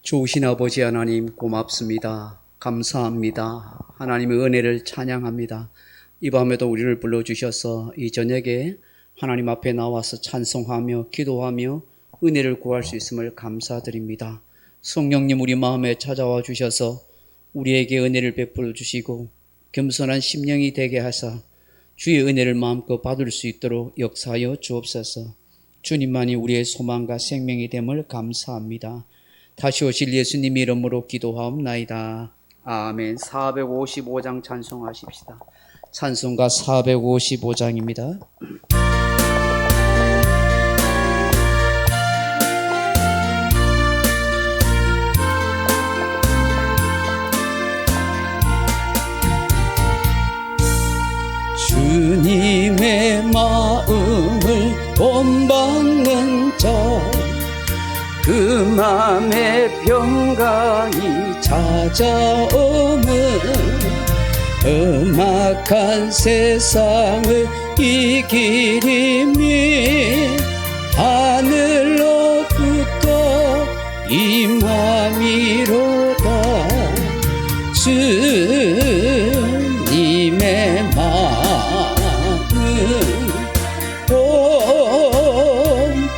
좋으신 아버지 하나님 고맙습니다. 감사합니다. 하나님의 은혜를 찬양합니다. 이 밤에도 우리를 불러주셔서 이 저녁에 하나님 앞에 나와서 찬송하며 기도하며 은혜를 구할 수 있음을 감사드립니다. 성령님 우리 마음에 찾아와 주셔서 우리에게 은혜를 베풀어 주시고 겸손한 심령이 되게 하사 주의 은혜를 마음껏 받을 수 있도록 역사하여 주옵소서. 주님만이 우리의 소망과 생명이 됨을 감사합니다. 다시 오실 예수님 이름으로 기도하옵나이다. 아멘. 455장 찬송하십시다. 찬송가 455장입니다. 주님의 마음을 본받는 자, 그 맘에 평강이 찾아오면 험악한 세상을 이기리니 하늘로부터 임함이로다. 주님의 마음을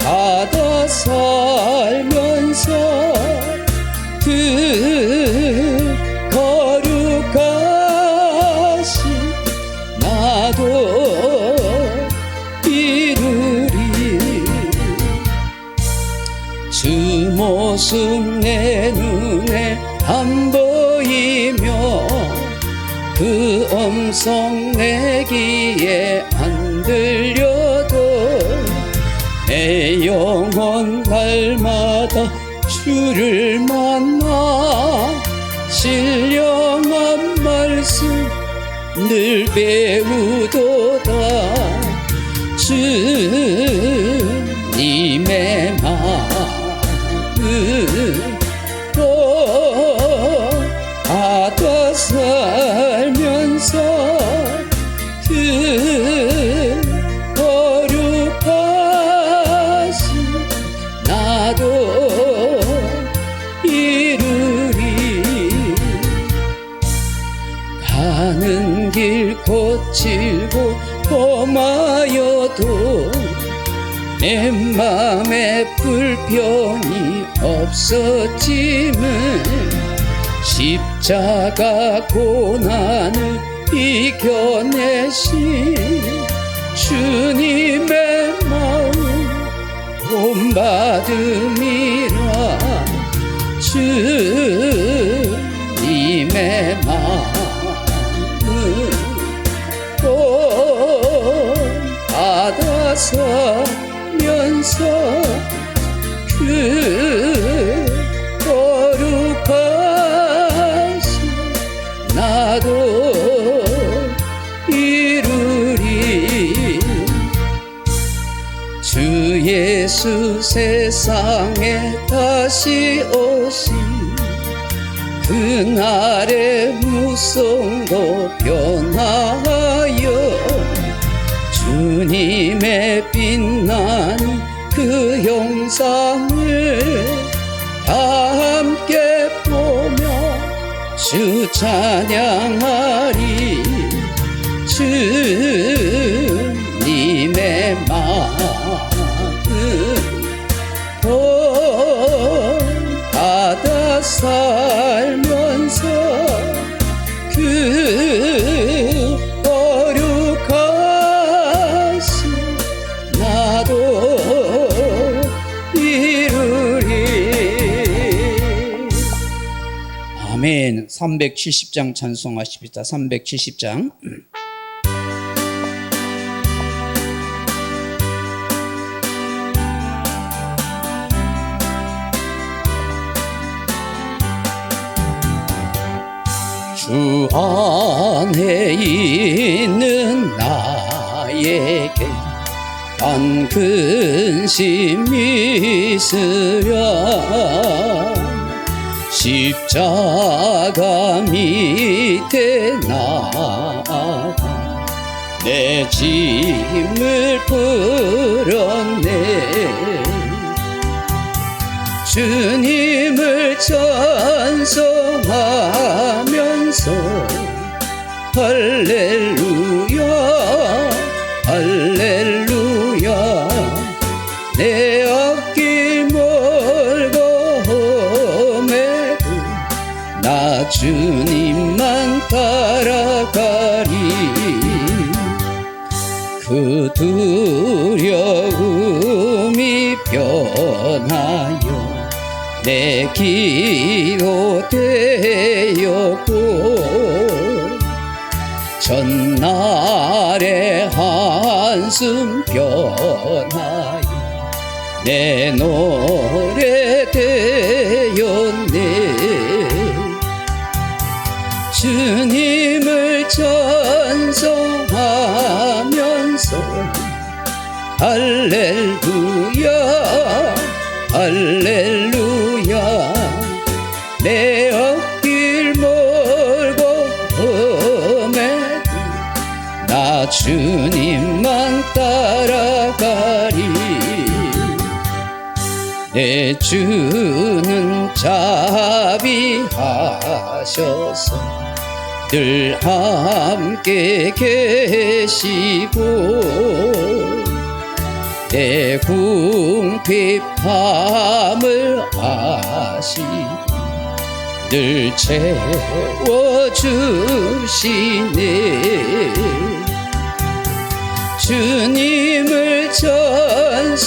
본받아 살면서 그 거룩하신 나도 이루리. 주 모습 내 눈에 안 보이며 그 음성 내 귀에 안 들려도 내 영혼 날마다 주를 만나 신령한 말씀 늘 배우도다. 주님의 마음을 받아 살면서 그 거룩하신 나도 이루리. 가는 길 거칠고 험하여도 내 맘에 불편이 없었지만 십자가 고난을 이겨내신 주님의 마음 본받음이라. 주님의 마음을 본받아 살면서 그 거룩하신 나도 이루리. 주 예수 세상에 다시 오신 그날의 무성도 변하여 주님의 빛나는 그 형상을 다 함께 보며 주 찬양하리. 주님의 마음을 본받아 살면서 그 거룩하신 나도 이루리. 아멘. 370장 찬송하십시다. 370장. 주 안에 있는 나에게 단 근심이 있으랴. 십자가 밑에 나가 내 짐을 풀었네. 주님을 찬송하면서 할렐루야 할렐루야 내 앞길 멀고 험해도 나 주님만 따라가리 그 두려움이 변하여 내 기도 되었고 전날의 한숨 변하여 내 노래 되었네 주님을 찬송하면서 할렐루야 할렐루야 내 앞길 멀고 험해도 나 주님만 따라가리 내 주는 자비하셔서 늘 함께 계시고 내 궁핍함을 아시고 늘 채워주시네 주님을 찬송하면서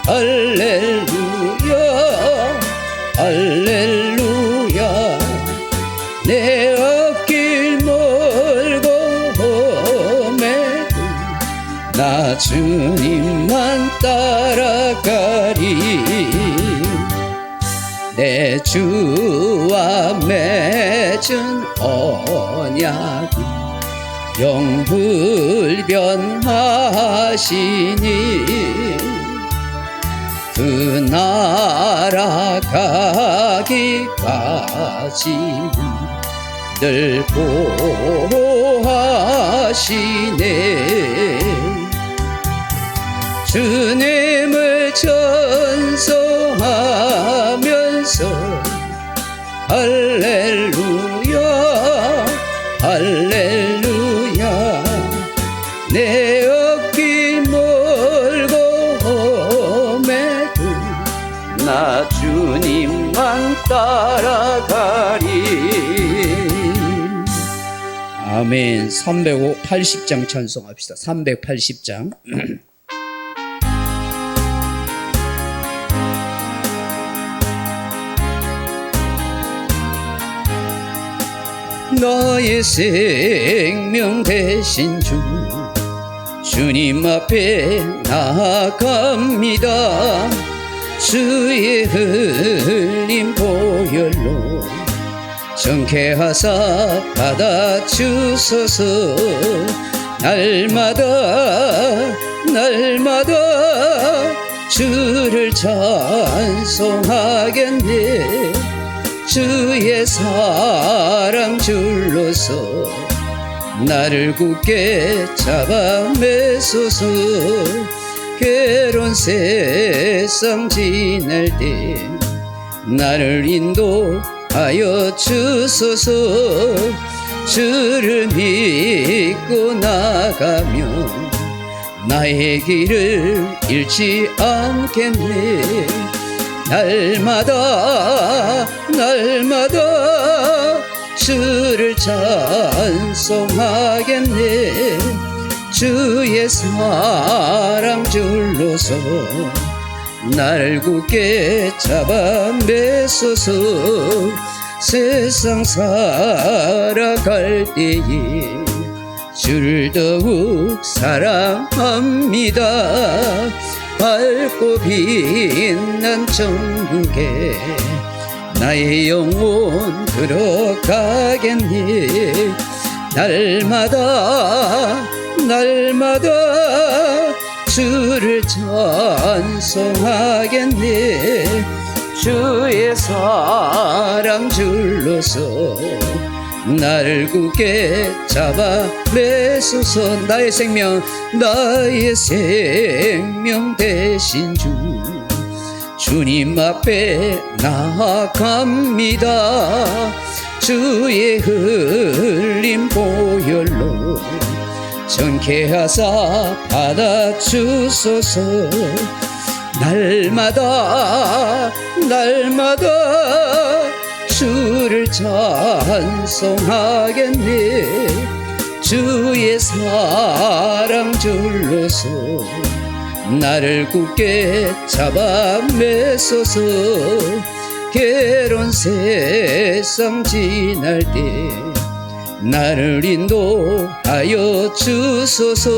할렐루야 할렐루야 내 앞길 멀고 험해도 나 주님만 따라가리 내 주와 맺은 언약이 영불변하시니 그 나라 가기까지는 늘 보호하시네 주님을 찬송하면서 할렐루야 할렐루야 내 앞길 멀고 험해도 나 주님만 따라가리 아멘 380장 찬송합시다 380장 나의 생명 되신 주 주님 앞에 나아갑니다 주의 흘린 보혈로 정케하사 받아주소서 날마다 주를 찬송하겠네 주의 사랑 줄로서 나를 굳게 잡아 매소서 괴로운 세상 지낼 때 나를 인도하여 주소서 주를 믿고 나가면 나의 길을 잃지 않겠네 날마다 주를 찬송하겠네 주의 사랑 줄로서 나를 굳게 잡아 매소서 세상 살아갈 때에 주를 더욱 사랑합니다 밝고 빛난 천국에 나의 영혼 들어가겠네 날마다 주를 찬송하겠네 주의 사랑 줄로서 나를 굳게 잡아 매소서. 나의 생명 대신 주님 앞에 나아갑니다. 주의 흘린 보혈로 정케하사 받아주소서. 날마다 주를 찬송하겠네. 주의 사랑 줄로서 나를 굳게 잡아 매소서. 괴로운 세상 지날 때 나를 인도하여 주소서.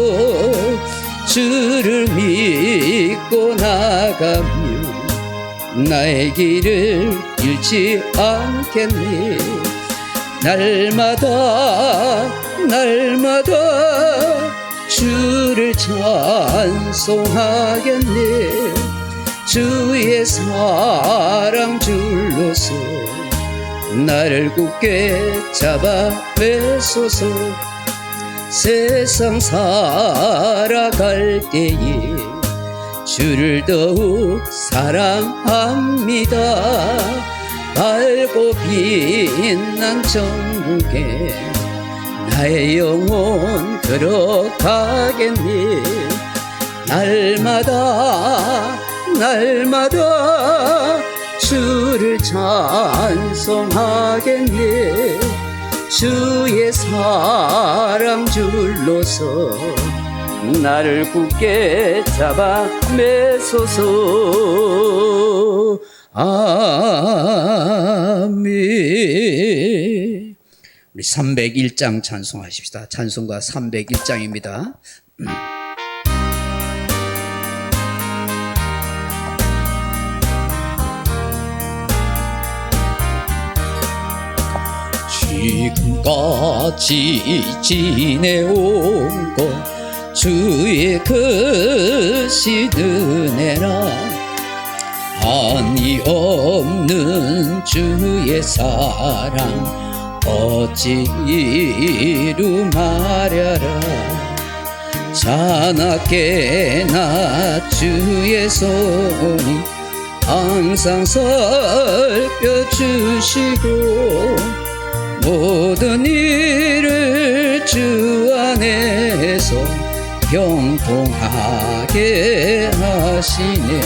주를 믿고 나가며 나의 길을 잃지 않겠네. 날마다 주를 찬송하겠네. 주의 사랑 줄로서 나를 굳게 잡아 매소서. 세상 살아갈 때에 주를 더욱 사랑합니다. 밝고 빛난 천국에 나의 영혼 들어가겠니. 날마다 주를 찬송하겠니. 주의 사랑 줄로서 나를 굳게 잡아 매소서. 아멘. 우리 301장 찬송하십시다. 찬송가 301장입니다. 지금까지 지내온 것 주의 크신 은혜라. 한이 없는 주의 사랑 어찌 이루 말하라. 자나깨나 주의 손이 항상 살펴주시고 모든 일을 주 안에서 형통하게 하시네.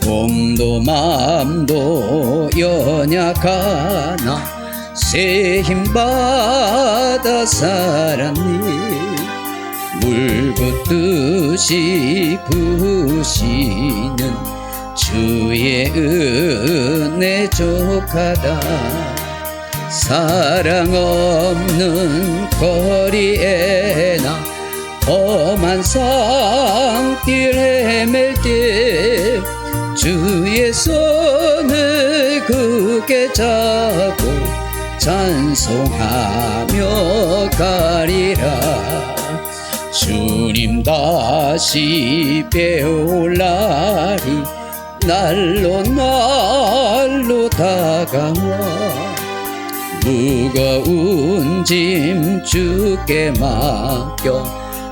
몸도 마음도 연약하나 새 힘받아 살았니. 물 붓듯이 부으시는 주의 은혜 족하다. 사랑 없는 거리에 나 험한 산길 헤맬 때 주의 손을 굳게 잡고 찬송하며 가리라. 주님 다시 배울 날이 날로 다가와. 무거운 짐 주께 맡겨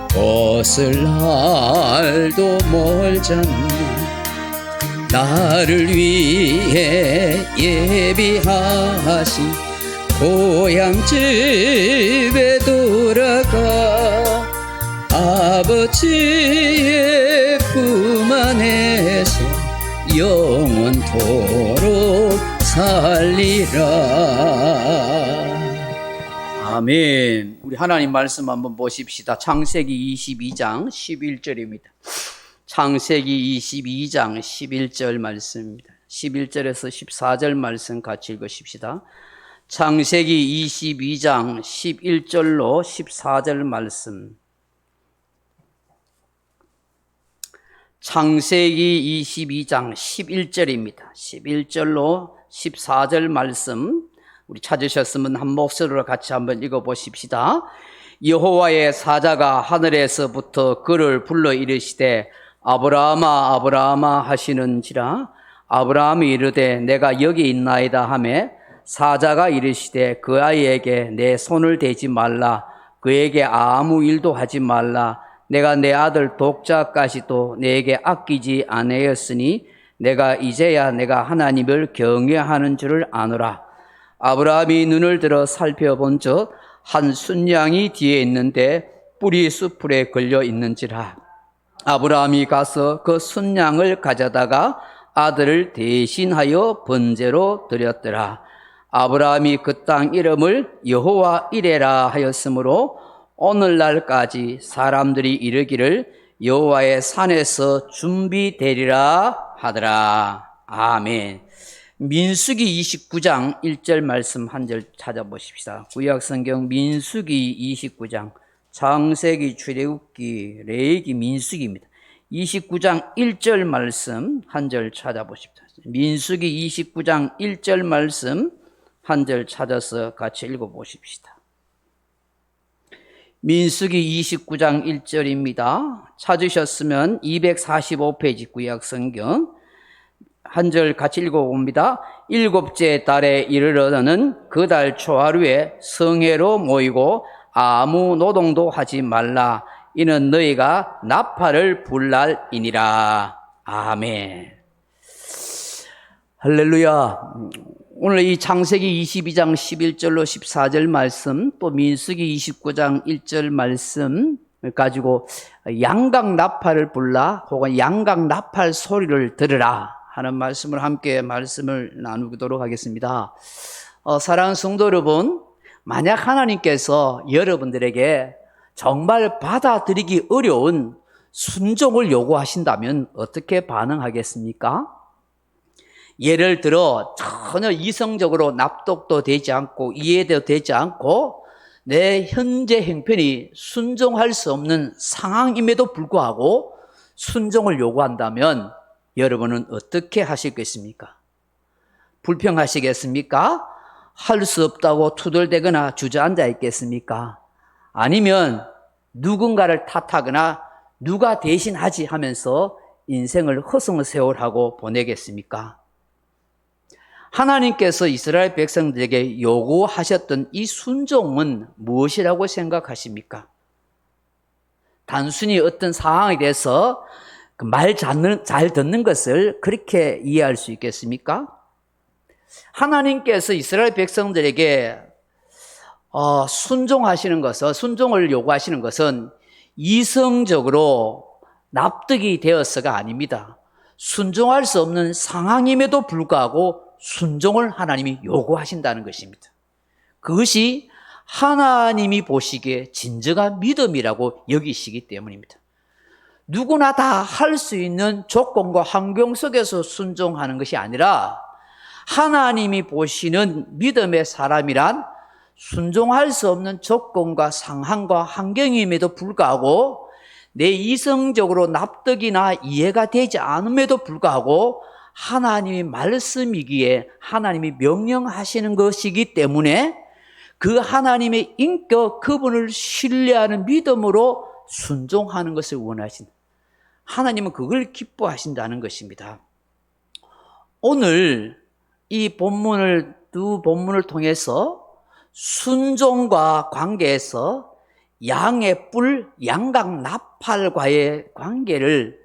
벗을 날도 멀잖니. 나를 위해 예비하신 고향 집에 돌아가 아버지의 품 안에서 영원토록 살리라. 아멘. 우리 하나님 말씀 한번 보십시다. 창세기 22장 11절입니다. 창세기 22장 11절 말씀입니다. 11절에서 14절 말씀 같이 읽으십시다. 창세기 22장 11절로 14절 말씀. 창세기 22장 11절입니다. 11절로 14절 말씀 우리 찾으셨으면 한 목소리로 같이 한번 읽어보십시다. 여호와의 사자가 하늘에서부터 그를 불러 이르시되 아브라함아 아브라함아 하시는지라. 아브라함이 이르되 내가 여기 있나이다 하매 사자가 이르시되 그 아이에게 내 손을 대지 말라. 그에게 아무 일도 하지 말라. 내가 내 아들 독자까지도 내게 아끼지 아니하였으니 내가 이제야 내가 하나님을 경외하는 줄을 아노라. 아브라함이 눈을 들어 살펴본즉 한 순양이 뒤에 있는데 뿔이 수풀에 걸려 있는지라. 아브라함이 가서 그 순양을 가져다가 아들을 대신하여 번제로 드렸더라. 아브라함이 그 땅 이름을 여호와 이레라 하였으므로 오늘날까지 사람들이 이르기를 여호와의 산에서 준비되리라 하더라. 아멘. 민수기 29장 1절 말씀 한 절 찾아보십시다. 구약성경 민수기 29장, 창세기, 출애굽기, 레위기, 민수기입니다. 29장 1절 말씀 한 절 찾아보십시다. 민수기 29장 1절 말씀 한 절 찾아서 같이 읽어보십시다. 민수기 29장 1절입니다. 찾으셨으면 245페이지 구약성경 한 절 같이 읽어봅니다. 일곱째 달에 이르러는 그 달 초하루에 성회로 모이고 아무 노동도 하지 말라. 이는 너희가 나팔을 불 날이니라. 아멘. 할렐루야. 오늘 이 창세기 22장 11절로 14절 말씀, 또 민수기 29장 1절 말씀을 가지고 양각 나팔을 불라 혹은 양각 나팔 소리를 들으라 하는 말씀을 함께 말씀을 나누도록 하겠습니다. 사랑하는 성도 여러분, 만약 하나님께서 여러분들에게 정말 받아들이기 어려운 순종을 요구하신다면 어떻게 반응하겠습니까? 예를 들어 전혀 이성적으로 납득도 되지 않고 이해도 되지 않고 내 현재 형편이 순종할 수 없는 상황임에도 불구하고 순종을 요구한다면 여러분은 어떻게 하시겠습니까? 불평하시겠습니까? 할 수 없다고 투덜대거나 주저앉아 있겠습니까? 아니면 누군가를 탓하거나 누가 대신하지 하면서 인생을 허송세월하고 보내겠습니까? 하나님께서 이스라엘 백성들에게 요구하셨던 이 순종은 무엇이라고 생각하십니까? 단순히 어떤 상황에 대해서 말 잘 듣는 것을 그렇게 이해할 수 있겠습니까? 하나님께서 이스라엘 백성들에게 순종을 요구하시는 것은 이성적으로 납득이 되어서가 아닙니다. 순종할 수 없는 상황임에도 불구하고 순종을 하나님이 요구하신다는 것입니다. 그것이 하나님이 보시기에 진정한 믿음이라고 여기시기 때문입니다. 누구나 다 할 수 있는 조건과 환경 속에서 순종하는 것이 아니라 하나님이 보시는 믿음의 사람이란 순종할 수 없는 조건과 상황과 환경임에도 불구하고 내 이성적으로 납득이나 이해가 되지 않음에도 불구하고 하나님의 말씀이기에 하나님이 명령하시는 것이기 때문에 그 하나님의 인격, 그분을 신뢰하는 믿음으로 순종하는 것을 원하신다. 하나님은 그걸 기뻐하신다는 것입니다. 오늘 이 두 본문을 통해서 순종과 관계에서 양의 뿔, 양각 나팔과의 관계를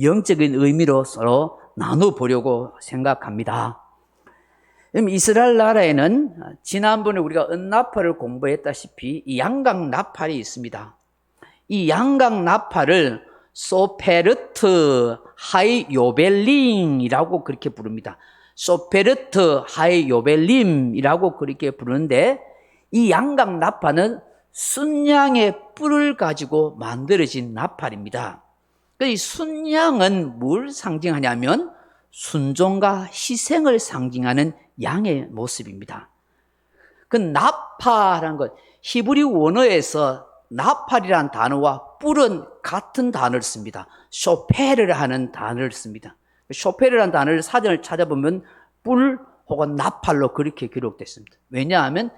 영적인 의미로 서로 나눠보려고 생각합니다. 이스라엘 나라에는 지난번에 우리가 은나팔을 공부했다시피 이 양각 나팔이 있습니다. 이 양각 나팔을 소페르트 하이 요벨림이라고 그렇게 부릅니다. 소페르트 하이 요벨림이라고 그렇게 부르는데 이 양각 나팔은 순양의 뿔을 가지고 만들어진 나팔입니다. 이 순양은 뭘 상징하냐면 순종과 희생을 상징하는 양의 모습입니다. 그 나팔이라는 것, 히브리 원어에서 나팔이라는 단어와 뿔은 같은 단어를 씁니다. 쇼페르라는 단어를 씁니다. 쇼페르라는 단어를 사전을 찾아보면 뿔 혹은 나팔로 그렇게 기록됐습니다. 왜냐하면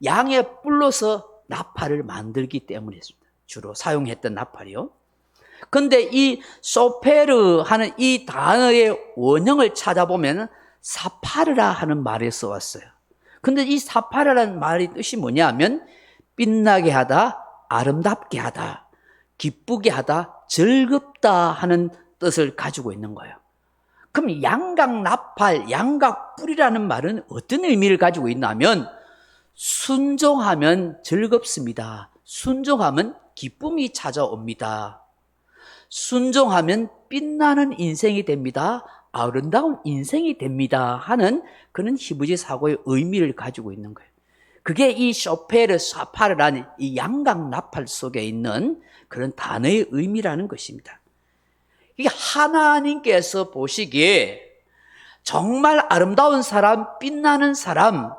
양의 뿔로서 나팔을 만들기 때문이었습니다. 주로 사용했던 나팔이요. 근데 이 쇼페르 하는 이 단어의 원형을 찾아보면 사파르라 하는 말에서 왔어요. 근데 이 사파라라는 말의 뜻이 뭐냐면 빛나게 하다, 아름답게 하다, 기쁘게 하다, 즐겁다 하는 뜻을 가지고 있는 거예요. 그럼 양각나팔, 양각불이라는 말은 어떤 의미를 가지고 있냐면 순종하면 즐겁습니다. 순종하면 기쁨이 찾아옵니다. 순종하면 빛나는 인생이 됩니다. 아름다운 인생이 됩니다. 하는 그런 히브리 사고의 의미를 가지고 있는 거예요. 그게 이 쇼페르, 사파르라는 이 양각나팔 속에 있는 그런 단어의 의미라는 것입니다. 이게 하나님께서 보시기에 정말 아름다운 사람, 빛나는 사람,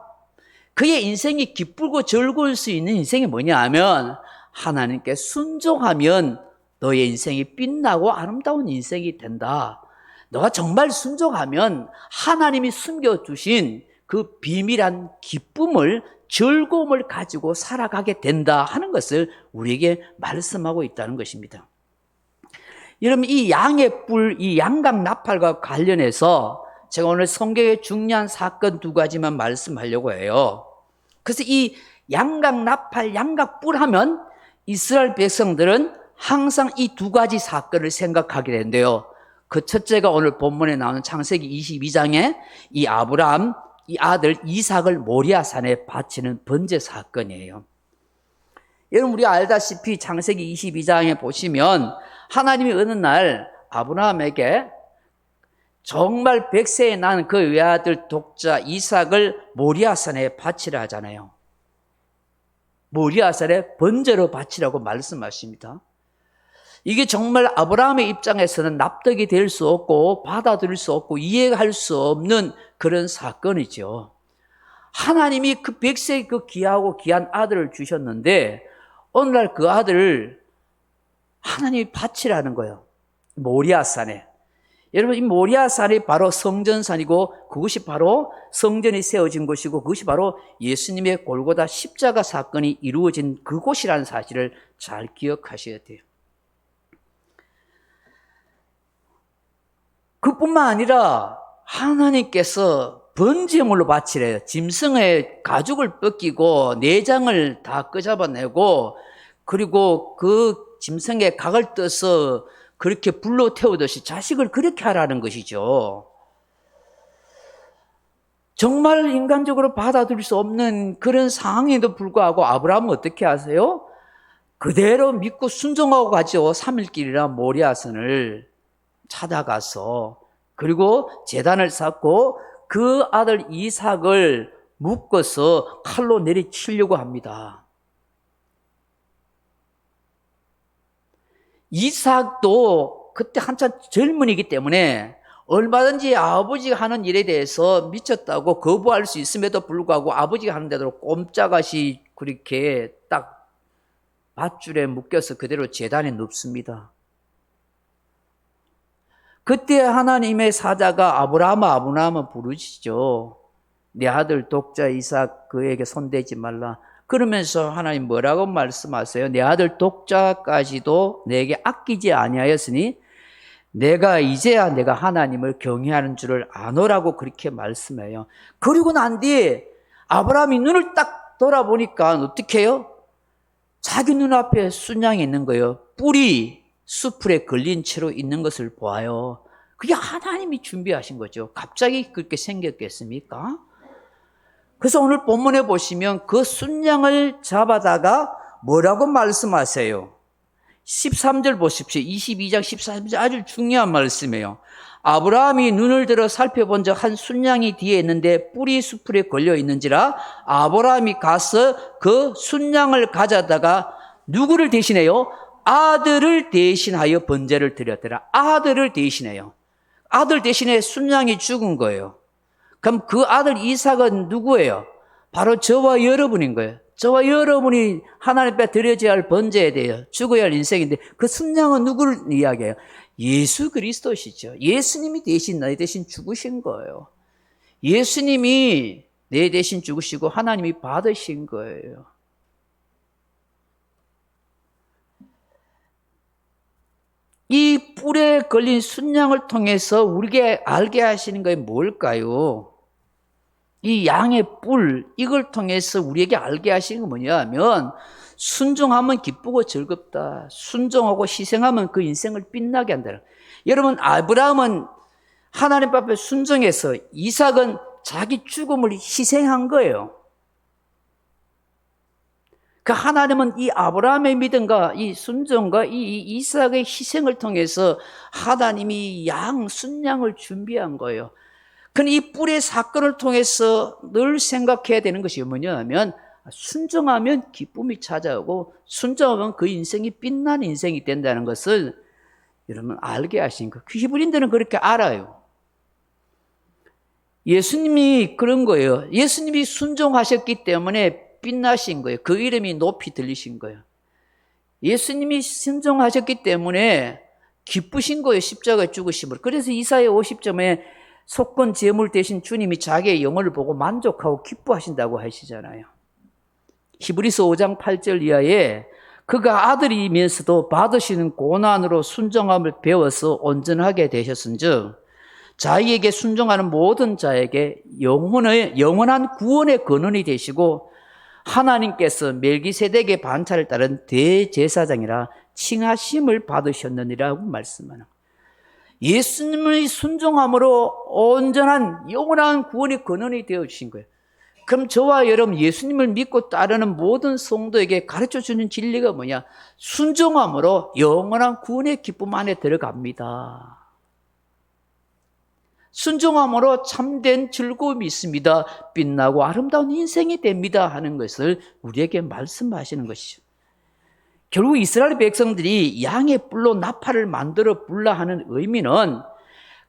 그의 인생이 기쁘고 즐거울 수 있는 인생이 뭐냐 하면 하나님께 순종하면 너의 인생이 빛나고 아름다운 인생이 된다. 너가 정말 순종하면 하나님이 숨겨주신 그 비밀한 기쁨을, 즐거움을 가지고 살아가게 된다 하는 것을 우리에게 말씀하고 있다는 것입니다. 여러분, 이 양의 뿔, 이 양각나팔과 관련해서 제가 오늘 성경의 중요한 사건 두 가지만 말씀하려고 해요. 그래서 이 양각나팔, 양각뿔 하면 이스라엘 백성들은 항상 이 두 가지 사건을 생각하게 되는데요. 그 첫째가 오늘 본문에 나오는 창세기 22장에 이 아브라함, 이 아들 이삭을 모리아산에 바치는 번제 사건이에요. 여러분, 우리가 알다시피 창세기 22장에 보시면 하나님이 어느 날 아브라함에게 정말 100세에 난 그 외아들 독자 이삭을 모리아산에 바치라 하잖아요. 모리아산에 번제로 바치라고 말씀하십니다. 이게 정말 아브라함의 입장에서는 납득이 될 수 없고 받아들일 수 없고 이해할 수 없는 그런 사건이죠. 하나님이 그 100세의 그 귀하고 귀한 아들을 주셨는데 어느 날 그 아들을 하나님이 바치라는 거예요. 모리아산에. 여러분, 이 모리아산이 바로 성전산이고 그것이 바로 성전이 세워진 곳이고 그것이 바로 예수님의 골고다 십자가 사건이 이루어진 그곳이라는 사실을 잘 기억하셔야 돼요. 그뿐만 아니라 하나님께서 번제물로 바치래요. 짐승의 가죽을 벗기고 내장을 다 끄잡아내고 그리고 그 짐승의 각을 떠서 그렇게 불로 태우듯이 자식을 그렇게 하라는 것이죠. 정말 인간적으로 받아들일 수 없는 그런 상황에도 불구하고 아브라함은 어떻게 하세요? 그대로 믿고 순종하고 가죠. 3일길이나 모리아산을 찾아가서 그리고 제단을 쌓고 그 아들 이삭을 묶어서 칼로 내리치려고 합니다. 이삭도 그때 한참 젊은이기 때문에 얼마든지 아버지가 하는 일에 대해서 미쳤다고 거부할 수 있음에도 불구하고 아버지가 하는 대로 꼼짝없이 그렇게 딱 밧줄에 묶여서 그대로 제단에 눕습니다. 그때 하나님의 사자가 아브라함아 부르시죠. 내 아들 독자 이삭 그에게 손대지 말라. 그러면서 하나님 뭐라고 말씀하세요? 내 아들 독자까지도 내게 아끼지 아니하였으니 내가 이제야 내가 하나님을 경외하는 줄을 아노라고 그렇게 말씀해요. 그리고 난 뒤에 아브라함이 눈을 딱 돌아보니까 어떻게 해요? 자기 눈앞에 순양이 있는 거예요. 뿔이 수풀에 걸린 채로 있는 것을 보아요. 그게 하나님이 준비하신 거죠. 갑자기 그렇게 생겼겠습니까? 그래서 오늘 본문에 보시면 그 순양을 잡아다가 뭐라고 말씀하세요? 13절 보십시오. 22장 13절 아주 중요한 말씀이에요. 아브라함이 눈을 들어 살펴본 적 한 순양이 뒤에 있는데 뿔이 수풀에 걸려 있는지라 아브라함이 가서 그 순양을 가져다가 누구를 대신해요? 아들을 대신하여 번제를 드렸더라. 아들을 대신해요. 아들 대신에 순양이 죽은 거예요. 그럼 그 아들 이삭은 누구예요? 바로 저와 여러분인 거예요. 저와 여러분이 하나님 앞에 드려져야 할 번제에 대해 죽어야 할 인생인데 그 순양은 누구를 이야기해요? 예수 그리스도시죠. 예수님이 대신 내 대신 죽으신 거예요. 예수님이 내 대신 죽으시고 하나님이 받으신 거예요. 이 뿔에 걸린 순양을 통해서 우리에게 알게 하시는 게 뭘까요? 이 양의 뿔, 이걸 통해서 우리에게 알게 하시는 건 뭐냐면, 순종하면 기쁘고 즐겁다. 순종하고 희생하면 그 인생을 빛나게 한다. 여러분, 아브라함은 하나님 앞에 순종해서 이삭은 자기 죽음을 희생한 거예요. 그 하나님은 이 아브라함의 믿음과 이 순종과 이 이삭의 희생을 통해서 하나님이 순양을 준비한 거예요. 그런데 이 뿔의 사건을 통해서 늘 생각해야 되는 것이 뭐냐면, 순종하면 기쁨이 찾아오고 순종하면 그 인생이 빛나는 인생이 된다는 것을 여러분 알게 하신 거. 히브리인들은 그렇게 알아요. 예수님이 그런 거예요. 예수님이 순종하셨기 때문에 빛나신 거예요. 그 이름이 높이 들리신 거예요. 예수님이 순종하셨기 때문에 기쁘신 거예요. 십자가에 죽으심을. 그래서 이사야 50점에 속건 제물 대신 주님이 자기의 영혼을 보고 만족하고 기뻐하신다고 하시잖아요. 히브리서 5장 8절 이하에 그가 아들이면서도 받으시는 고난으로 순종함을 배워서 온전하게 되셨은즉 자기에게 순종하는 모든 자에게 영원한 구원의 근원이 되시고 하나님께서 멜기세덱의 반차를 따른 대제사장이라 칭하심을 받으셨느니라고 말씀하는 거예요. 예수님의 순종함으로 온전한 영원한 구원의 근원이 되어주신 거예요. 그럼 저와 여러분 예수님을 믿고 따르는 모든 성도에게 가르쳐주는 진리가 뭐냐? 순종함으로 영원한 구원의 기쁨 안에 들어갑니다. 순종함으로 참된 즐거움이 있습니다. 빛나고 아름다운 인생이 됩니다 하는 것을 우리에게 말씀하시는 것이죠. 결국 이스라엘 백성들이 양의 뿔로 나팔을 만들어 불라 하는 의미는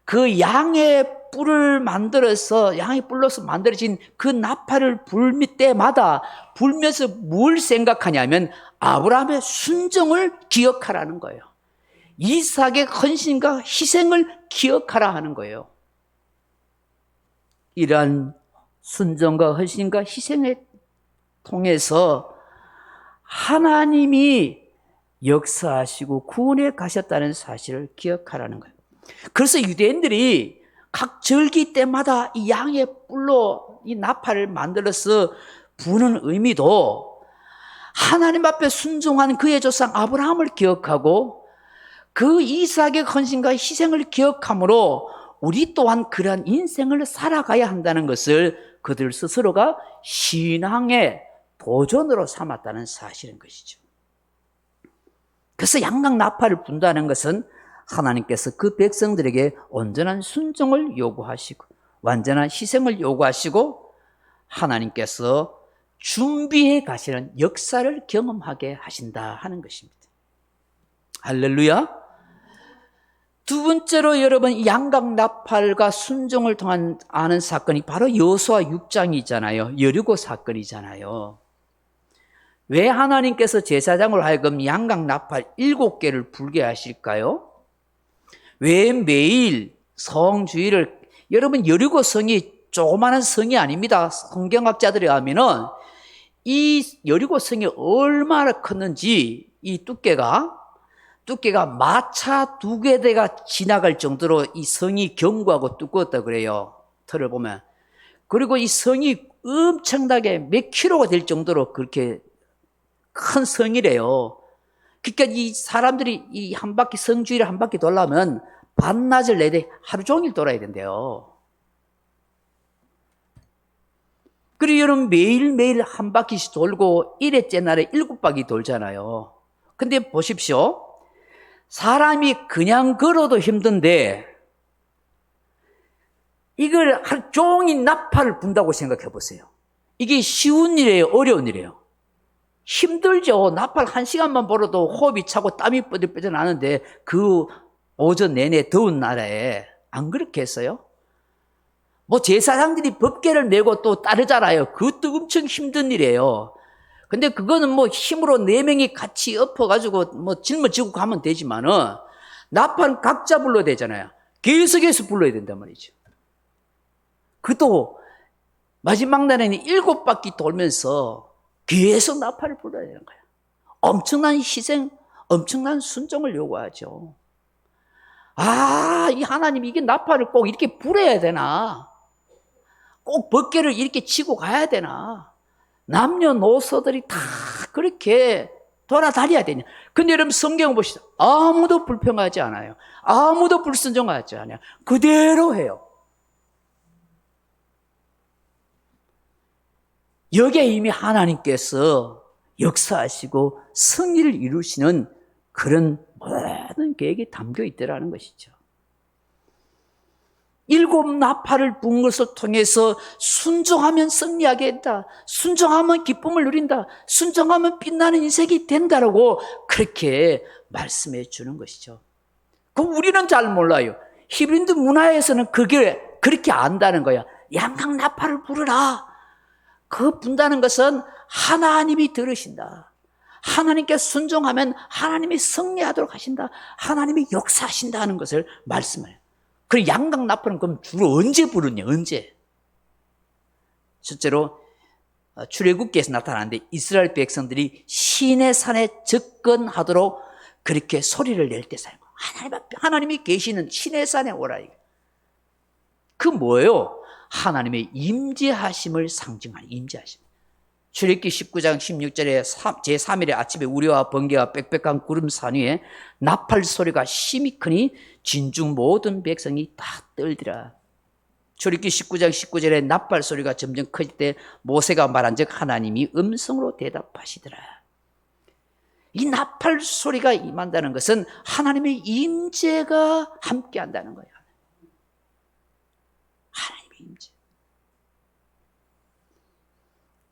그 양의 뿔을 만들어서 양의 뿔로서 만들어진 그 나팔을 불 때마다 불면서 뭘 생각하냐면 아브라함의 순종을 기억하라는 거예요. 이삭의 헌신과 희생을 기억하라 하는 거예요. 이러한 순종과 헌신과 희생을 통해서 하나님이 역사하시고 구원해 가셨다는 사실을 기억하라는 거예요. 그래서 유대인들이 각 절기 때마다 이 양의 뿔로 이 나팔을 만들어서 부는 의미도 하나님 앞에 순종한 그의 조상 아브라함을 기억하고 그 이삭의 헌신과 희생을 기억함으로 우리 또한 그러한 인생을 살아가야 한다는 것을 그들 스스로가 신앙의 도전으로 삼았다는 사실인 것이죠. 그래서 양각 나팔을 분다는 것은 하나님께서 그 백성들에게 온전한 순종을 요구하시고 완전한 희생을 요구하시고 하나님께서 준비해 가시는 역사를 경험하게 하신다 하는 것입니다. 할렐루야. 두 번째로 여러분 양각 나팔과 순종을 통한 아는 사건이 바로 여호수아 6장이잖아요. 여리고 사건이잖아요. 왜 하나님께서 제사장으로 하여금 양각 나팔 7개를 불게 하실까요? 왜 매일 성주일을 여러분 여리고 성이 조그마한 성이 아닙니다. 성경학자들이 하면은 이 여리고 성이 얼마나 컸는지 이 두께가 마차 2개대가 지나갈 정도로 이 성이 견고하고 두꺼웠다 그래요. 틀을 보면. 그리고 이 성이 엄청나게 몇 킬로가 될 정도로 그렇게 큰 성이래요. 그러니까 이 사람들이 이 한 바퀴 성주일을 한 바퀴 돌려면 반나절 내내 하루 종일 돌아야 된대요. 그리고 여러분 매일매일 한 바퀴씩 돌고 1회째 날에 7바퀴 돌잖아요. 근데 보십시오. 사람이 그냥 걸어도 힘든데 이걸 하루 종일 나팔을 분다고 생각해 보세요. 이게 쉬운 일이에요? 어려운 일이에요? 힘들죠. 나팔 1시간만 벌어도 호흡이 차고 땀이 뻘뻘 나는데 그 오전 내내 더운 나라에 안 그렇게 했어요? 뭐 제사장들이 법궤를 메고 또 따르잖아요. 그것도 엄청 힘든 일이에요. 근데 그거는 뭐 힘으로 4명이 같이 엎어가지고 뭐 짊어지고 가면 되지만은 나팔 각자 불러야 되잖아요. 계속해서 불러야 된단 말이죠. 그것도 마지막 날에는 7바퀴 돌면서 계속 나팔을 불러야 되는 거예요. 엄청난 희생, 엄청난 순종을 요구하죠. 이 하나님 이게 나팔을 꼭 이렇게 불어야 되나? 꼭 벗개를 이렇게 치고 가야 되나? 남녀노소들이 다 그렇게 돌아다녀야 되냐? 근데 여러분 성경 보시죠. 아무도 불평하지 않아요. 아무도 불순종하지 않아요. 그대로 해요. 여기에 이미 하나님께서 역사하시고 승리를 이루시는 그런 모든 계획이 담겨 있더라는 것이죠. 7 나팔을 부은 것을 통해서 순종하면 승리하게 했다. 순종하면 기쁨을 누린다. 순종하면 빛나는 인생이 된다라고 그렇게 말씀해 주는 것이죠. 그럼 우리는 잘 몰라요. 히브리인들 문화에서는 그게 그렇게 안다는 거야. 양각 나팔을 부르라. 그 분다는 것은 하나님이 들으신다. 하나님께 순종하면 하나님이 승리하도록 하신다. 하나님이 역사하신다 하는 것을 말씀해요. 그 양각 나팔은 그럼 주로 언제 부르냐? 언제? 실제로 출애굽기에서 나타나는데 이스라엘 백성들이 시내산에 접근하도록 그렇게 소리를 낼 때 사용. 하나님이 계시는 시내산에 오라. 그 뭐예요? 하나님의 임재하심을 상징하는 임재하심. 출애굽기 19장 16절에 제3일의 아침에 우리와 번개와 빽빽한 구름산 위에 나팔 소리가 심히 크니 진중 모든 백성이 다 떨더라. 출애굽기 19장 19절에 나팔 소리가 점점 커질 때 모세가 말한즉 하나님이 음성으로 대답하시더라. 이 나팔 소리가 임한다는 것은 하나님의 임재가 함께한다는 거예요. 하나님의 임재.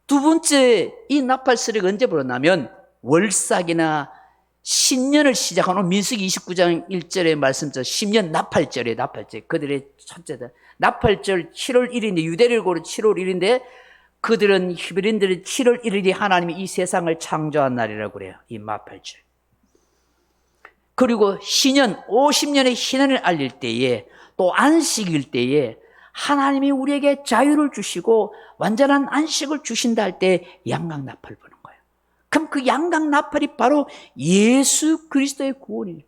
두 번째, 이 나팔 소리가 언제 불었냐면 월삭이나 신년을 시작하는 민수기 29장 1절의 말씀처럼 신년 나팔절이에요. 나팔절. 그들의 첫째다. 나팔절 7월 1일인데 유대력으로 7월 1일인데 그들은 히브리인들이 7월 1일이 하나님이 이 세상을 창조한 날이라고 그래요. 이 나팔절. 그리고 신년 50년의 신년을 알릴 때에 또 안식일 때에 하나님이 우리에게 자유를 주시고 완전한 안식을 주신다 할 때 양각 나팔 부는 거예요. 그럼 그 양각 나팔이 바로 예수 그리스도의 구원이에요.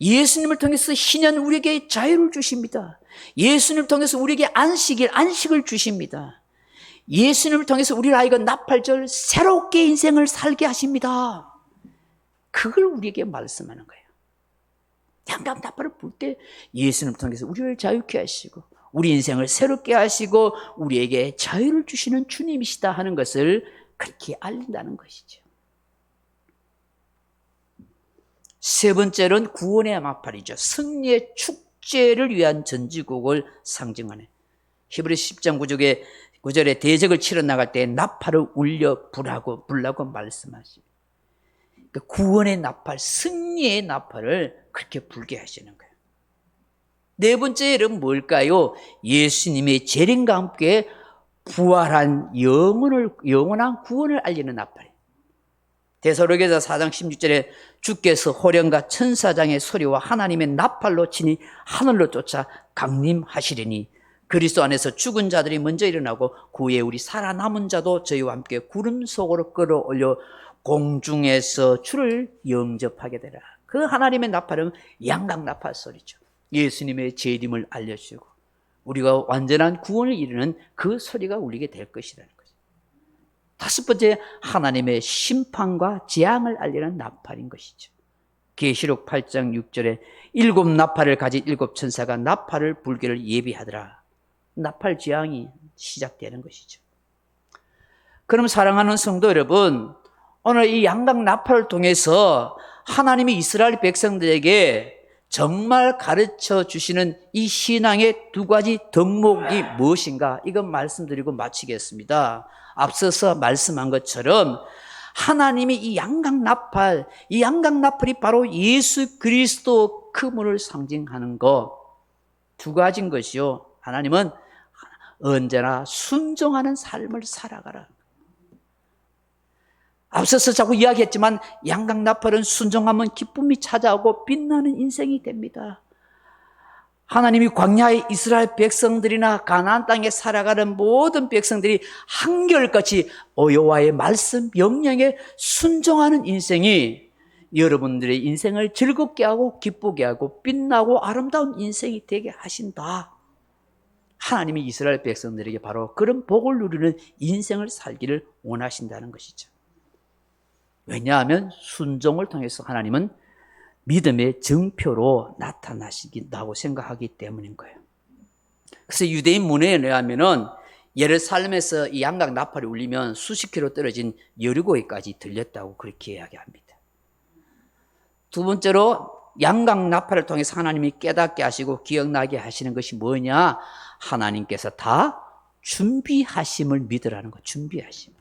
예수님을 통해서 신년 우리에게 자유를 주십니다. 예수님을 통해서 우리에게 안식을 주십니다. 예수님을 통해서 우리 아이가 나팔절 새롭게 인생을 살게 하십니다. 그걸 우리에게 말씀하는 거예요. 양각 나팔을 불 때 예수님을 통해서 우리를 자유케 하시고 우리 인생을 새롭게 하시고 우리에게 자유를 주시는 주님이시다 하는 것을 그렇게 알린다는 것이죠. 세 번째는 구원의 나팔이죠. 승리의 축제를 위한 전지곡을 상징하는 히브리서 10장 9절에 대적을 치러 나갈 때 나팔을 울려 불라고 말씀하십니다. 그러니까 구원의 나팔, 승리의 나팔을 그렇게 불게 하시는 거예요. 네 번째는 뭘까요? 예수님의 재림과 함께 부활한 영원한 구원을 알리는 나팔이에요. 데살로니가서 4장 16절에 주께서 호령과 천사장의 소리와 하나님의 나팔로 치니 하늘로 쫓아 강림하시리니 그리스도 안에서 죽은 자들이 먼저 일어나고 그 후에 우리 살아남은 자도 저희와 함께 구름 속으로 끌어올려 공중에서 주를 영접하게 되라. 그 하나님의 나팔은 양각 나팔 소리죠. 예수님의 재림을 알려주고 우리가 완전한 구원을 이루는 그 소리가 울리게 될 것이라는 거죠. 다섯 번째, 하나님의 심판과 재앙을 알리는 나팔인 것이죠. 계시록 8장 6절에 7 나팔을 가진 7 천사가 나팔을 불기를 예비하더라. 나팔 재앙이 시작되는 것이죠. 그럼 사랑하는 성도 여러분, 오늘 이 양각 나팔을 통해서 하나님이 이스라엘 백성들에게 정말 가르쳐 주시는 이 신앙의 두 가지 덕목이 무엇인가? 이건 말씀드리고 마치겠습니다. 앞서서 말씀한 것처럼 하나님이 이 양각 나팔이 바로 예수 그리스도 그분을 상징하는 것 두 가지인 것이요. 하나님은 언제나 순종하는 삶을 살아가라. 앞서서 자꾸 이야기했지만 양각 나팔은 순종하면 기쁨이 찾아오고 빛나는 인생이 됩니다. 하나님이 광야의 이스라엘 백성들이나 가나안 땅에 살아가는 모든 백성들이 한결같이 여호와의 말씀 명령에 순종하는 인생이 여러분들의 인생을 즐겁게 하고 기쁘게 하고 빛나고 아름다운 인생이 되게 하신다. 하나님이 이스라엘 백성들에게 바로 그런 복을 누리는 인생을 살기를 원하신다는 것이죠. 왜냐하면 순종을 통해서 하나님은 믿음의 증표로 나타나시긴다고 생각하기 때문인 거예요. 그래서 유대인 문화에 의하면은 예루살렘에서 이 양각 나팔이 울리면 수십 킬로 떨어진 여리고에까지 들렸다고 그렇게 이야기합니다. 두 번째로 양각 나팔을 통해서 하나님이 깨닫게 하시고 기억나게 하시는 것이 뭐냐? 하나님께서 다 준비하심을 믿으라는 거, 준비하심.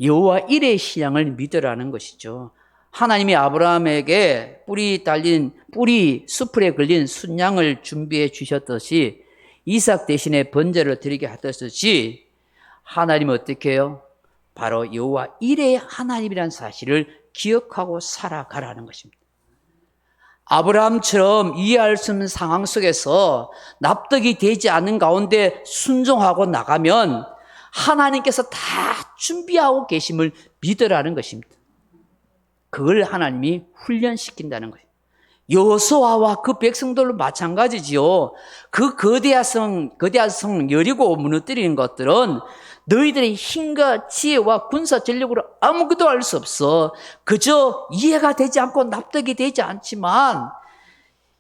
여호와 일의 신앙을 믿으라는 것이죠. 하나님이 아브라함에게 뿌리 수풀에 걸린 순양을 준비해 주셨듯이 이삭 대신에 번제를 드리게 하듯이 하나님은 어떻게 해요? 바로 여호와 일의 하나님이라는 사실을 기억하고 살아가라는 것입니다. 아브라함처럼 이해할 수 없는 상황 속에서 납득이 되지 않는 가운데 순종하고 나가면 하나님께서 다 준비하고 계심을 믿으라는 것입니다. 그걸 하나님이 훈련시킨다는 거예요. 여호수아와 그 백성들도 마찬가지지요. 그 거대한 성 여리고 무너뜨리는 것들은 너희들의 힘과 지혜와 군사 전력으로 아무것도 할 수 없어. 그저 이해가 되지 않고 납득이 되지 않지만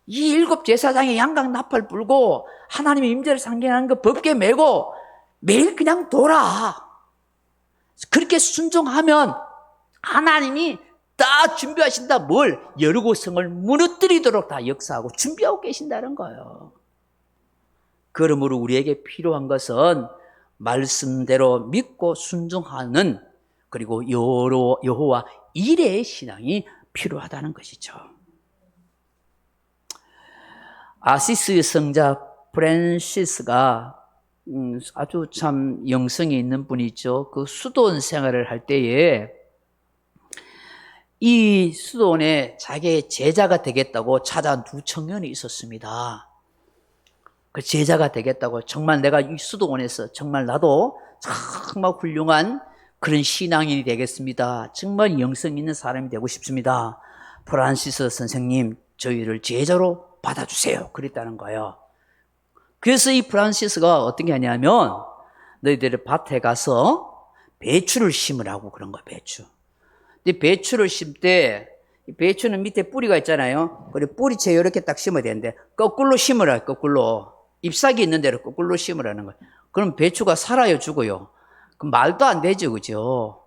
이 7 제사장이 양각 나팔 불고 하나님의 임재를 상징하는 그 법궤 메고 매일 그냥 돌아. 그렇게 순종하면 하나님이 다 준비하신다. 뭘? 여리고 성을 무너뜨리도록 다 역사하고 준비하고 계신다는 거예요. 그러므로 우리에게 필요한 것은 말씀대로 믿고 순종하는, 그리고 여호와 일의 신앙이 필요하다는 것이죠. 아시스 성자 프란시스가 아주 참 영성이 있는 분이죠. 그 수도원 생활을 할 때에 이 수도원에 자기의 제자가 되겠다고 찾아온 2 청년이 있었습니다. 그 제자가 되겠다고, 정말 내가 이 수도원에서 정말 나도 정말 훌륭한 그런 신앙인이 되겠습니다. 정말 영성 있는 사람이 되고 싶습니다. 프란시스 선생님, 저희를 제자로 받아주세요. 그랬다는 거예요. 그래서 이 프란시스가 어떻게 하냐면 너희들의 밭에 가서 배추를 심으라고 그런 거예요. 근데 배추를 심 때 배추는 밑에 뿌리가 있잖아요. 그리고 뿌리채 이렇게 딱 심어야 되는데 거꾸로 심으라. 거꾸로 잎사귀 있는 대로 거꾸로 심으라는 거예요. 그럼 배추가 살아요, 죽어요? 그럼 말도 안 되죠, 그죠?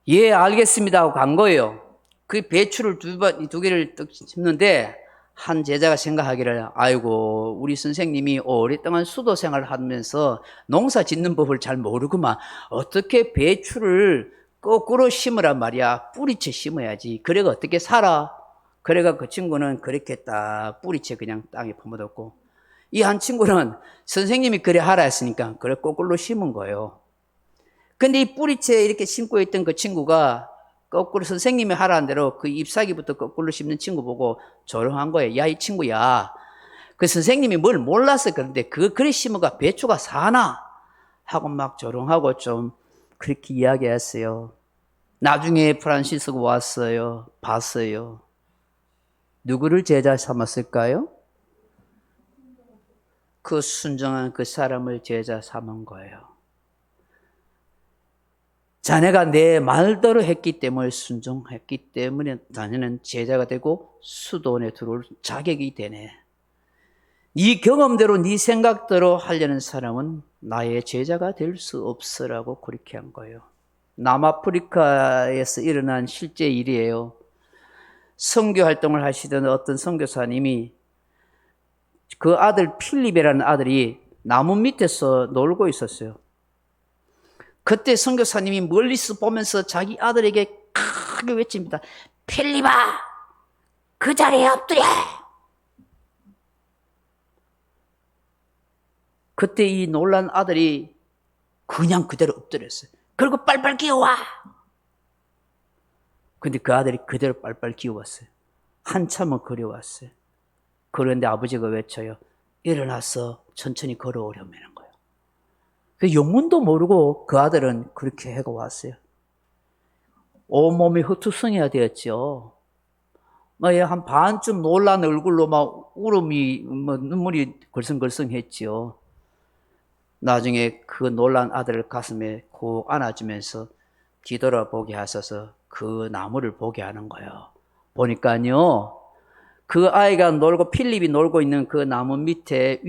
예, 알겠습니다 하고 간 거예요. 그 배추를 2개를 딱 심는데 한 제자가 생각하기를, 아이고 우리 선생님이 오랫동안 수도 생활을 하면서 농사 짓는 법을 잘 모르구만. 어떻게 배추를 거꾸로 심으란 말이야. 뿌리채 심어야지. 그래가 어떻게 살아? 그래가 그 친구는 그렇게 딱 뿌리채 그냥 땅에 퍼묻었고, 이 한 친구는 선생님이 그래 하라 했으니까 그래 거꾸로 심은 거예요. 근데 이 뿌리채 이렇게 심고 있던 그 친구가 거꾸로 선생님이 하라는 대로 그 잎사귀부터 거꾸로 심는 친구 보고 조롱한 거예요. 야, 이 친구야, 그 선생님이 뭘 몰라서 그런데 그래 심어가 배추가 사나? 하고 막 조롱하고 좀 그렇게 이야기했어요. 나중에 프란시스가 왔어요. 봤어요. 누구를 제자 삼았을까요? 그 순종한 그 사람을 제자 삼은 거예요. 자네가 내 말대로 했기 때문에, 순종했기 때문에 자네는 제자가 되고 수도원에 들어올 자격이 되네. 네 경험대로 네 생각대로 하려는 사람은 나의 제자가 될 수 없으라고 그렇게 한 거예요. 남아프리카에서 일어난 실제 일이에요. 선교 활동을 하시던 어떤 선교사님이 그 아들 필립이라는 아들이 나무 밑에서 놀고 있었어요. 그때 선교사님이 멀리서 보면서 자기 아들에게 크게 외칩니다. 필립아, 그 자리에 엎드려. 그때 이 놀란 아들이 그냥 그대로 엎드렸어요. 그리고 빨빨 기어와. 근데 그 아들이 그대로 빨빨 기어왔어요. 한참을 걸어왔어요. 그런데 아버지가 외쳐요. 일어나서 천천히 걸어오려면 거예요. 그 영문도 모르고 그 아들은 그렇게 해가 왔어요. 온몸이 흑투성이가 되었죠. 한 반쯤 놀란 얼굴로 막 울음이, 눈물이 걸성걸성했지요. 나중에 그 놀란 아들을 가슴에 꼭 안아주면서 뒤돌아보게 하셔서 그 나무를 보게 하는 거예요. 보니까요, 그 아이가 놀고, 필립이 놀고 있는 그 나무 밑에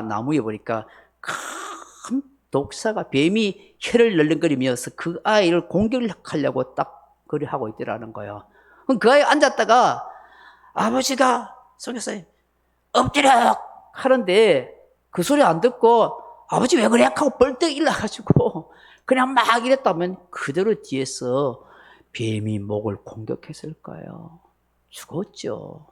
나무 위에 보니까 큰 독사가, 뱀이 혀를 널렁거리면서 그 아이를 공격하려고 딱 그리 하고 있더라는 거예요. 그럼 그 아이 앉았다가 아버지가 속였어요. 엎드려! 하는데 그 소리 안 듣고 아버지 왜 그래? 하고 벌떡 일어나가지고 그냥 막 이랬다면 그대로 뒤에서 뱀이 목을 공격했을 거예요. 죽었죠.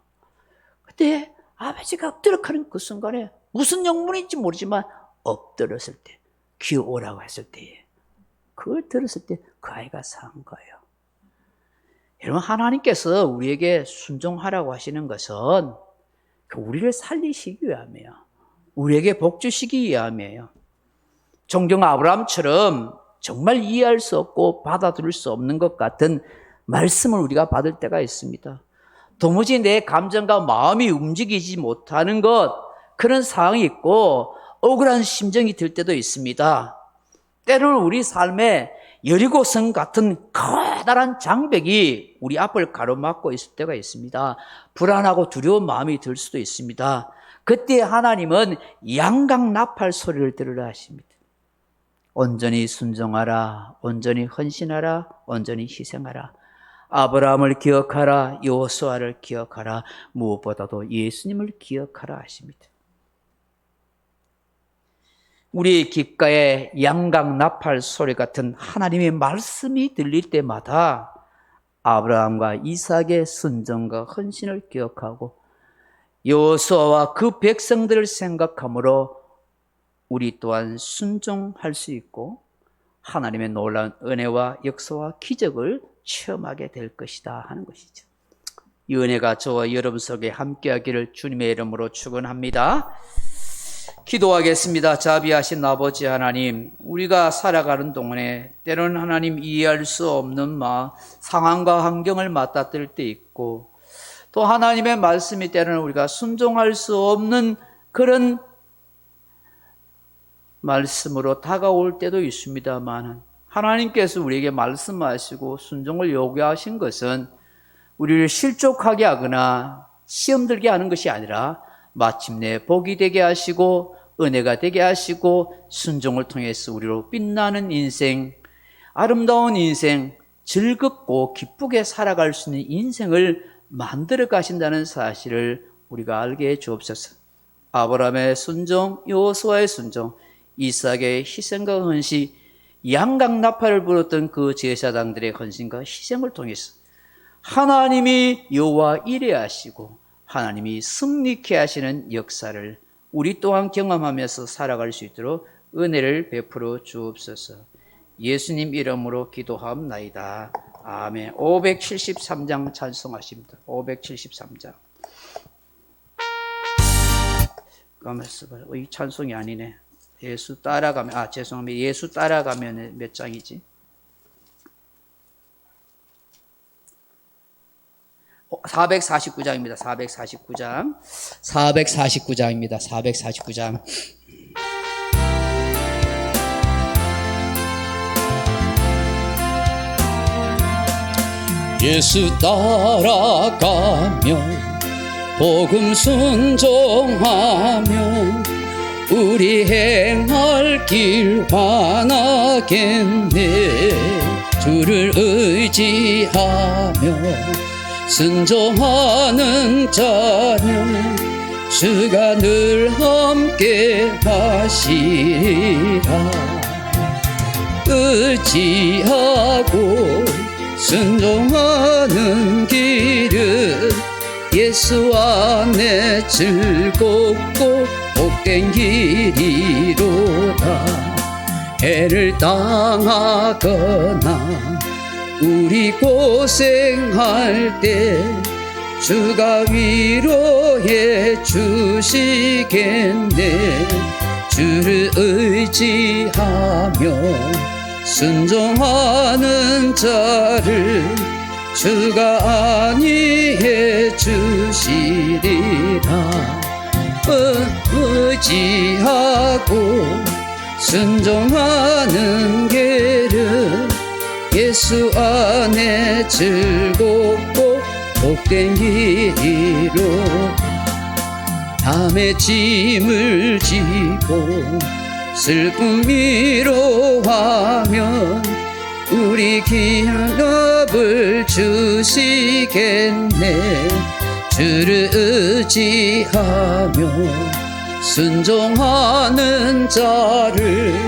그때 아버지가 엎드려가는 그 순간에 무슨 영문인지 모르지만 엎드렸을 때, 기어오라고 했을 때에 그걸 들었을 때 그 아이가 산 거예요. 여러분, 하나님께서 우리에게 순종하라고 하시는 것은 우리를 살리시기 위함이에요. 우리에게 복 주시기 위함이에요. 종종 아브라함처럼 정말 이해할 수 없고 받아들일 수 없는 것 같은 말씀을 우리가 받을 때가 있습니다. 도무지 내 감정과 마음이 움직이지 못하는 그런 상황이 있고 억울한 심정이 들 때도 있습니다. 때로는 우리 삶에 여리고성 같은 커다란 장벽이 우리 앞을 가로막고 있을 때가 있습니다. 불안하고 두려운 마음이 들 수도 있습니다. 그때 하나님은 양강나팔 소리를 들으라 하십니다. 온전히 순종하라, 온전히 헌신하라, 온전히 희생하라. 아브라함을 기억하라, 여호수아를 기억하라, 무엇보다도 예수님을 기억하라 하십니다. 우리 귓가에 양강나팔 소리 같은 하나님의 말씀이 들릴 때마다 아브라함과 이삭의 순종과 헌신을 기억하고 여호수아와 그 백성들을 생각함으로 우리 또한 순종할 수 있고 하나님의 놀라운 은혜와 역사와 기적을 체험하게 될 것이다 하는 것이죠. 이 은혜가 저와 여러분 속에 함께하기를 주님의 이름으로 축원합니다. 기도하겠습니다. 자비하신 아버지 하나님, 우리가 살아가는 동안에 때로는 하나님 이해할 수 없는 상황과 환경을 맞닥뜨릴 때 있고 또 하나님의 말씀이 때로는 우리가 순종할 수 없는 그런 말씀으로 다가올 때도 있습니다만 하나님께서 우리에게 말씀하시고 순종을 요구하신 것은 우리를 실족하게 하거나 시험 들게 하는 것이 아니라 마침내 복이 되게 하시고 은혜가 되게 하시고 순종을 통해서 우리로 빛나는 인생, 아름다운 인생, 즐겁고 기쁘게 살아갈 수 있는 인생을 만들어 가신다는 사실을 우리가 알게 해 주옵소서. 아브라함의 순종, 여호수아의 순종, 이삭의 희생과 헌신, 양강나팔을 불었던 그 제사장들의 헌신과 희생을 통해서 하나님이 여호와 이레하시고 하나님이 승리케 하시는 역사를 우리 또한 경험하면서 살아갈 수 있도록 은혜를 베풀어 주옵소서. 예수님 이름으로 기도하옵나이다. 아멘. 573장 찬송하십니다. 573장. 가만있어 봐요. 이 찬송이 아니네. 예수 따라가면, 죄송합니다. 예수 따라가면 몇 장이지? 449장입니다. 449장. 449장입니다. 449장. 예수 따라가며 복음 순종하며 우리 행할 길 환하겠네. 주를 의지하며 순종하는 자는 주가 늘 함께 하시리라. 의지하고 순종하는 길은 예수 안에 즐겁고 복된 길이로다. 해를 당하거나 우리 고생할 때 주가 위로해 주시겠네. 주를 의지하며 순종하는 자를 주가 안위해 주시리라. 의지하고 순종하는 길은 예수 안에 즐겁고 복된 길이로. 밤에 짐을 지고 슬픔 위로하면 우리 기업을 주시겠네. 주를 의지하며 순종하는 자를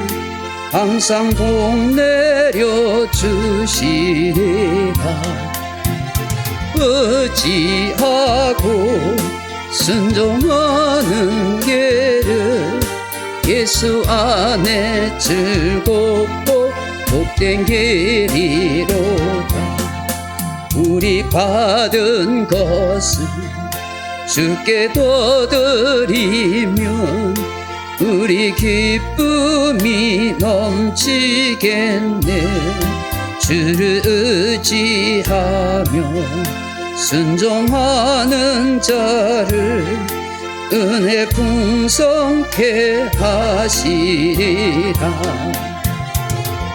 항상 복 내려 주시리라. 의지하고 순종하는 길을 예수 안에 즐겁고 복된 길이로다. 우리 받은 것을 주께 더 드리면 우리 기쁨이 넘치겠네. 주를 의지하며 순종하는 자를 은혜 풍성케 하시리라.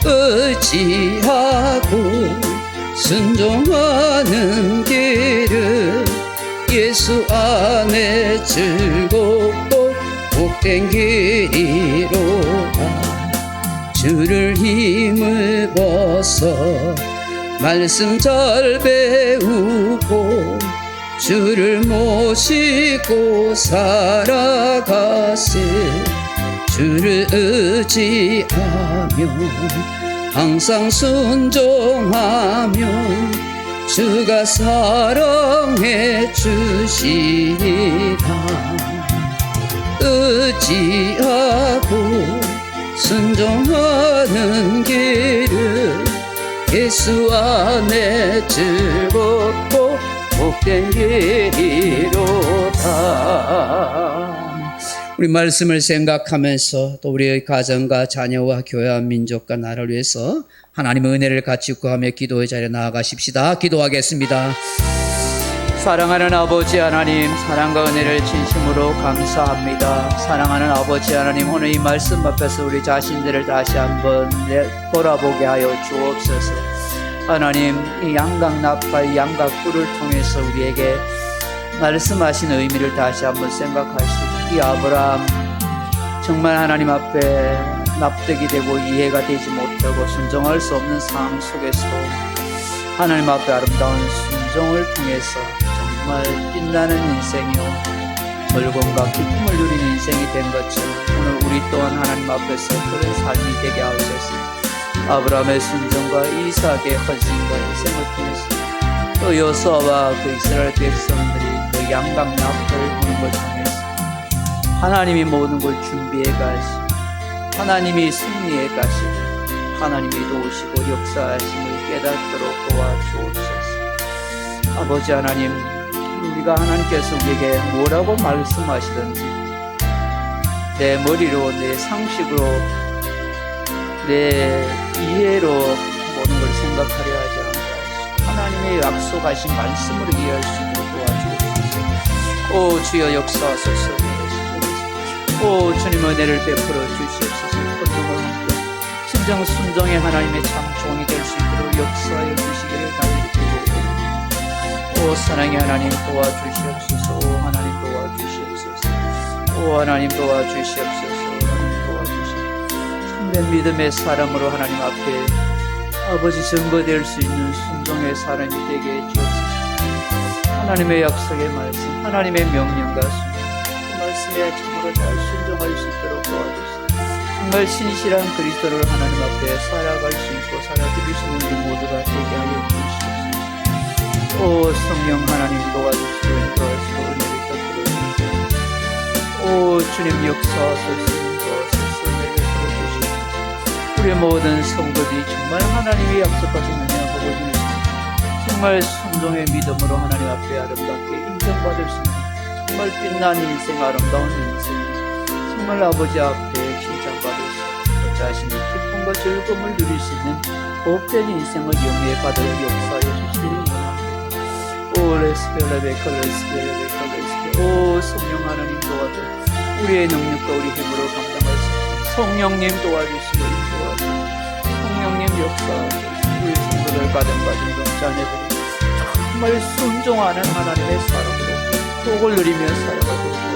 의지하고 순종하는 길을 예수 안에 즐겁고 복된 길이로다. 주를 힘을 벗어 말씀 잘 배우고 주를 모시고 살아가세. 주를 의지하며 항상 순종하며 주가 사랑해 주시리라. 의지하고 순종하는 길을 예수 안에 즐겁고 복된 길이로다. 우리 말씀을 생각하면서 또 우리의 가정과 자녀와 교회와 민족과 나라를 위해서 하나님의 은혜를 같이 구하며 기도의 자리에 나아가십시다. 기도하겠습니다. 사랑하는 아버지 하나님, 사랑과 은혜를 진심으로 감사합니다. 사랑하는 아버지 하나님, 오늘 이 말씀 앞에서 우리 자신들을 다시 한번 돌아보게 하여 주옵소서. 하나님, 이 양각nap과 이 양각불을 통해서 우리에게 말씀하신 의미를 다시 한번 생각하시고, 이 아브라함 정말 하나님 앞에 납득이 되고 이해가 되지 못하고 순종할 수 없는 상황 속에서도 하나님 앞에 아름다운 순종을 통해서 정말 빛나는 인생이요 즐거움과 기쁨을 누린 인생이 된 것처럼 오늘 우리 또한 하나님 앞에서 그런 삶이 되게 하옵소서. 아브라함의 순종과 이삭의 헌신과 희생을 통해서 또 여호수아와 그 이스라엘 백성들이 그 양각nap을 보는 걸 통해서 하나님이 모든 걸 준비해 가시고 하나님이 승리해 가시고 하나님이 도우시고 역사하심을 깨닫도록 도와주옵소서. 아버지 하나님, 우리가 하나님께서 우리에게 뭐라고 말씀하시든지 내 머리로 내 상식으로 내 이해로 모든 걸 생각하려 하지 않고 하나님의 약속하신 말씀으로 이해할 수 있도록 도와주옵소서. 오 주여 역사하소서. 오 주님 은혜를 베풀어 주시옵소서. 헌정을 함께 진정 순종의 하나님의 참 종이 될 수 있도록 역사하여 주시기를 간절히 오 사랑의 하나님 도와주시옵소서. 오 하나님 도와주시옵소서. 오 하나님 도와주시옵소서. 하나님 도와주시옵소서. 참된 믿음의 사람으로 하나님 앞에 아버지 증거될 수 있는 순종의 사람이 되게 해주옵소서. 하나님의 약속의 말씀, 하나님의 명령과 순종, 그 말씀에 참으로 잘 순종할 수 있도록 도와주시옵소서. 정말 신실한 그리스도를 하나님 앞에 살아갈 수 있고 살아드릴 수 있는 우리 모두가 되게 하여 주시옵소서. 오 성령 하나님 도와주시고 인도하시고 은혜를 베풀어 주시옵소서. 오 주님 역사하소서. 인도하소서. 은혜를 베풀어 주시옵소서. 우리 모든 성도들이 정말 하나님이 약속하신 은혜와 복을 주시옵소서. 정말 순종의 믿음으로 하나님 앞에 아름답게 인정받을 수 있는 정말 빛난 인생, 아름다운 인생, 정말 아버지 앞에 칭찬받을 수 있고 자신의 기쁨과 즐거움을 누릴 수 있는 복된 인생을 영위해 받을 역사해 주시기를 원합니다. 오 성령 하나님 도와줘. 우리의 능력과 우리 힘으로 감당할 수 없어. 성령님 도와주시고 인도하시고 성령님 역사하시고 우리 성도들 가정가정과 자녀들이 정말 순종하는 하나님의 사람으로 복을 누리며 살아가고